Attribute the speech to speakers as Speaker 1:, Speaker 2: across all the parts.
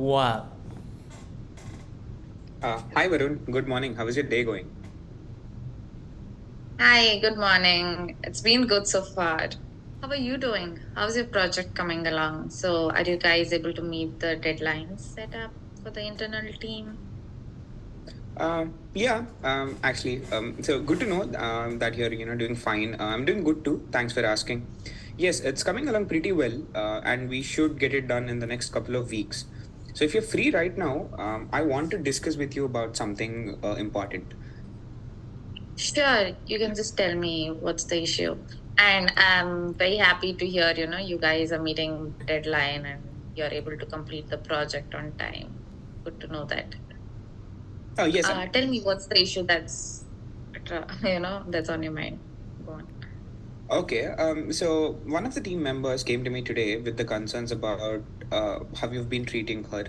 Speaker 1: Wow.
Speaker 2: Hi Varun, good morning. How is your day going?
Speaker 3: Hi, good morning. It's been good so far. How are you doing? How's your project coming along? So, are you guys able to meet the deadlines set up for the internal team?
Speaker 2: So good to know that you're doing fine. I'm doing good too. Thanks for asking. Yes, it's coming along pretty well, and we should get it done in the next couple of weeks. So if you're free right now, I want to discuss with you about something important.
Speaker 3: Sure, you can just tell me what's the issue. And I'm very happy to hear, you guys are meeting deadline and you're able to complete the project on time. Good to know that.
Speaker 2: Oh yes,
Speaker 3: Tell me what's the issue that's on your mind. Go on.
Speaker 2: okay. So one of the team members came to me today with the concerns about how you've been treating her.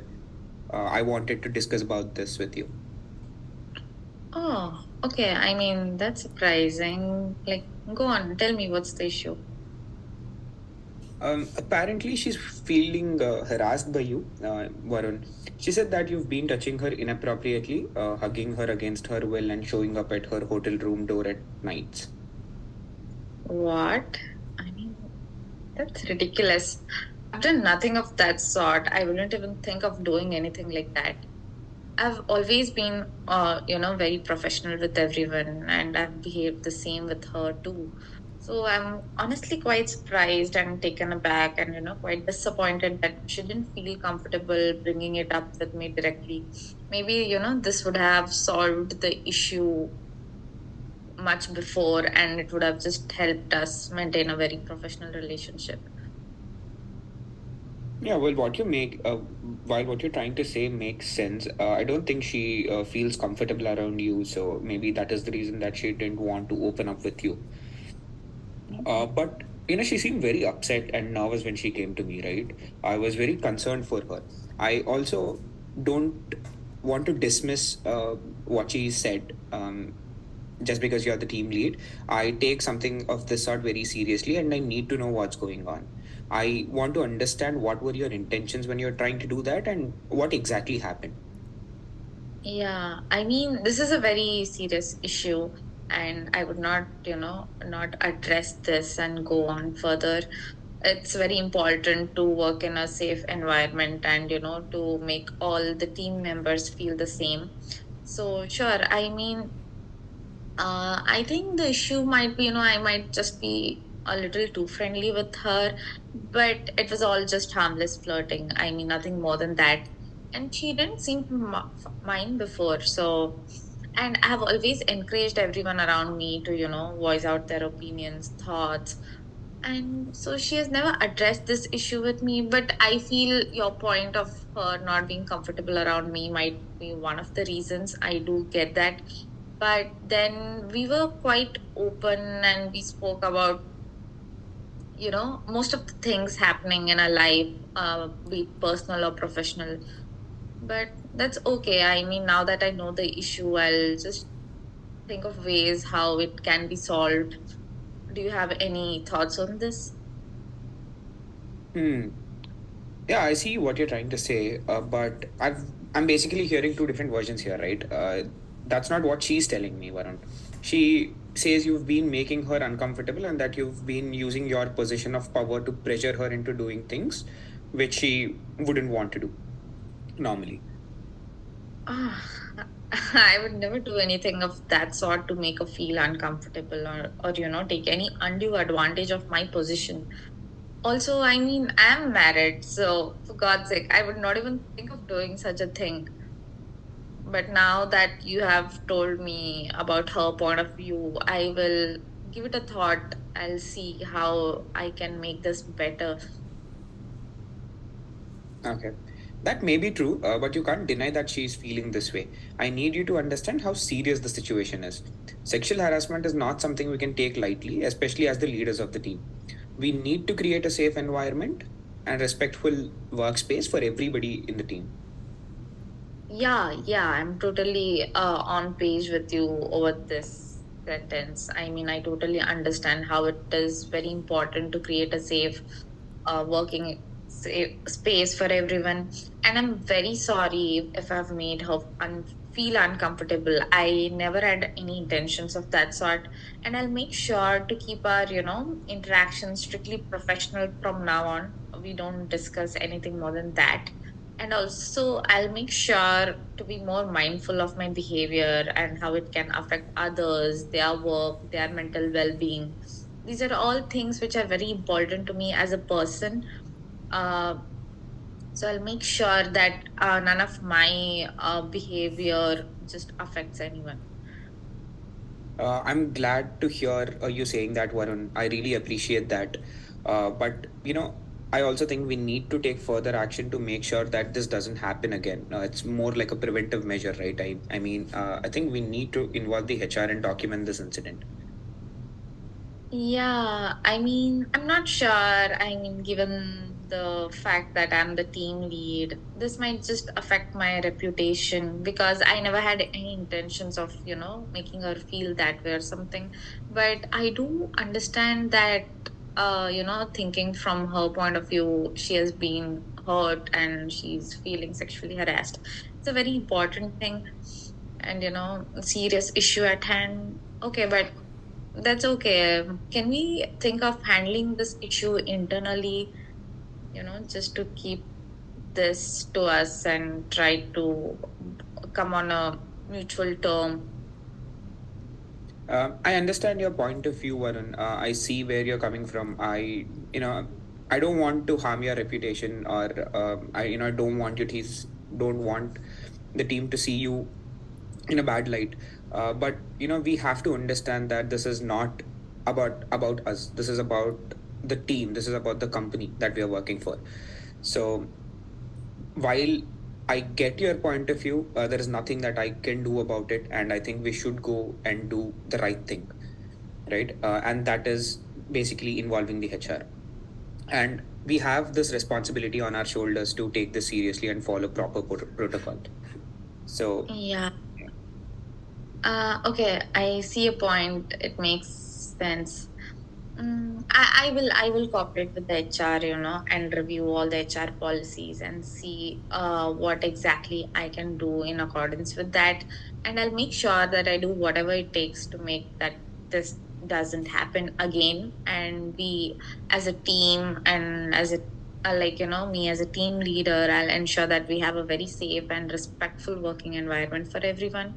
Speaker 2: I wanted to discuss about this with you.
Speaker 3: Oh, okay. I mean, that's surprising. Like, go on, tell me what's the issue.
Speaker 2: Apparently, she's feeling harassed by you, Varun. She said that you've been touching her inappropriately, hugging her against her will, and showing up at her hotel room door at nights.
Speaker 3: What? I mean, that's ridiculous. I've done nothing of that sort. I wouldn't even think of doing anything like that. I've always been, very professional with everyone, and I've behaved the same with her too. So I'm honestly quite surprised and taken aback and, quite disappointed that she didn't feel comfortable bringing it up with me directly. Maybe, this would have solved the issue much before and it would have just helped us maintain a very professional relationship.
Speaker 2: Yeah, well, while what you're trying to say makes sense, I don't think she feels comfortable around you. So maybe that is the reason that she didn't want to open up with you. But she seemed very upset and nervous when she came to me, right? I was very concerned for her. I also don't want to dismiss what she said just because you're the team lead. I take something of this sort very seriously and I need to know what's going on. I want to understand what were your intentions when you're trying to do that and what exactly happened.
Speaker 3: Yeah, I mean, this is a very serious issue, and I would not, not address this and go on further. It's very important to work in a safe environment and, to make all the team members feel the same. So, sure, I mean, I think the issue might be, I might just be a little too friendly with her, but it was all just harmless flirting. I mean, nothing more than that. And she didn't seem to mind before. So, and I have always encouraged everyone around me to, voice out their opinions, thoughts. And so she has never addressed this issue with me, but I feel your point of her not being comfortable around me might be one of the reasons. I do get that, but then we were quite open and we spoke about most of the things happening in our life, be it personal or professional. But that's okay. I mean, now that I know the issue, I'll just think of ways how it can be solved. Do you have any thoughts on this?
Speaker 2: Hmm. Yeah, I see what you're trying to say, but I'm basically hearing two different versions here, right? That's not what she's telling me, Varun. She says you've been making her uncomfortable and that you've been using your position of power to pressure her into doing things which she wouldn't want to do normally.
Speaker 3: Ah, I would never do anything of that sort to make her feel uncomfortable or take any undue advantage of my position. Also, I mean, I'm married, so for God's sake, I would not even think of doing such a thing. But now that you have told me about her point of view, I will give it a thought. I'll see how I can make this better.
Speaker 2: Okay. That may be true, but you can't deny that she's feeling this way. I need you to understand how serious the situation is. Sexual harassment is not something we can take lightly, especially as the leaders of the team. We need to create a safe environment and respectful workspace for everybody in the team.
Speaker 3: Yeah, I'm totally on page with you over this sentence. I mean, I totally understand how it is very important to create a safe working space for everyone. And I'm very sorry if I've made her feel uncomfortable. I never had any intentions of that sort. And I'll make sure to keep our, interactions strictly professional from now on. We don't discuss anything more than that. And also, I'll make sure to be more mindful of my behavior and how it can affect others, their work, their mental well being. These are all things which are very important to me as a person. uh, so I'll make sure that none of my behavior just affects anyone.
Speaker 2: I'm glad to hear you saying that, Varun. I really appreciate that. But, I also think we need to take further action to make sure that this doesn't happen again. It's more like a preventive measure, right? I think we need to involve the HR and document this incident.
Speaker 3: Yeah, I mean, I'm not sure. I mean, given the fact that I'm the team lead, this might just affect my reputation because I never had any intentions of, making her feel that way or something. But I do understand that, thinking from her point of view, she has been hurt and she's feeling sexually harassed. It's a very important thing and, serious issue at hand. Okay, but that's okay. Can we think of handling this issue internally, just to keep this to us and try to come on a mutual term?
Speaker 2: I understand your point of view, Varun. I see where you're coming from. I don't want to harm your reputation, or I don't want don't want the team to see you in a bad light. But we have to understand that this is not about us. This is about the team. This is about the company that we are working for. So while I get your point of view, there is nothing that I can do about it, and I think we should go and do the right thing, right? And that is basically involving the HR. And we have this responsibility on our shoulders to take this seriously and follow proper protocol. So
Speaker 3: Yeah. Okay, I see a point. It makes sense. I will cooperate with the HR, and review all the HR policies and see what exactly I can do in accordance with that. And I'll make sure that I do whatever it takes to make that this doesn't happen again. And we, as a team, and as a me as a team leader, I'll ensure that we have a very safe and respectful working environment for everyone.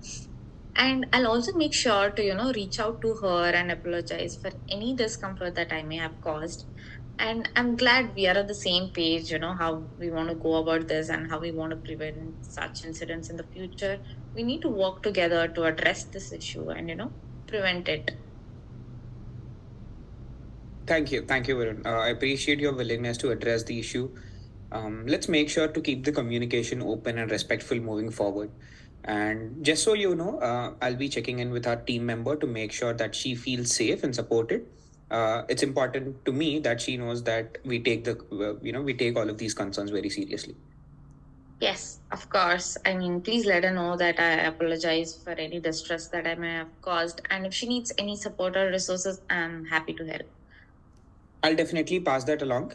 Speaker 3: And I'll also make sure to, reach out to her and apologize for any discomfort that I may have caused. And I'm glad we are on the same page, how we want to go about this and how we want to prevent such incidents in the future. We need to work together to address this issue and, prevent it.
Speaker 2: thank you, Varun. I appreciate your willingness to address the issue. Let's make sure to keep the communication open and respectful moving forward. And just so you know, I'll be checking in with our team member to make sure that she feels safe and supported. It's important to me that she knows that we take all of these concerns very seriously.
Speaker 3: Yes, of course. I mean, please let her know that I apologize for any distress that I may have caused. And if she needs any support or resources, I'm happy to help.
Speaker 2: I'll definitely pass that along.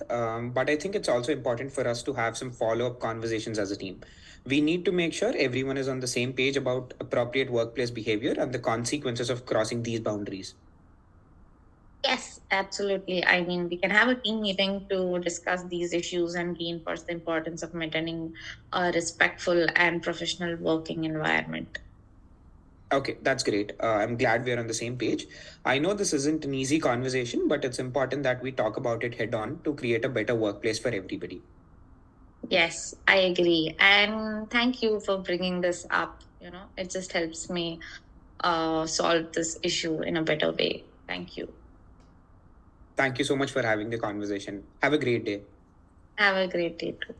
Speaker 2: But I think it's also important for us to have some follow up conversations as a team. We need to make sure everyone is on the same page about appropriate workplace behavior and the consequences of crossing these boundaries.
Speaker 3: Yes, absolutely. I mean, we can have a team meeting to discuss these issues and reinforce the importance of maintaining a respectful and professional working environment.
Speaker 2: Okay, that's great. I'm glad we're on the same page. I know this isn't an easy conversation, but it's important that we talk about it head on to create a better workplace for everybody.
Speaker 3: Yes, I agree. And thank you for bringing this up. It just helps me solve this issue in a better way. Thank you.
Speaker 2: Thank you so much for having the conversation. Have a great day.
Speaker 3: Have a great day too.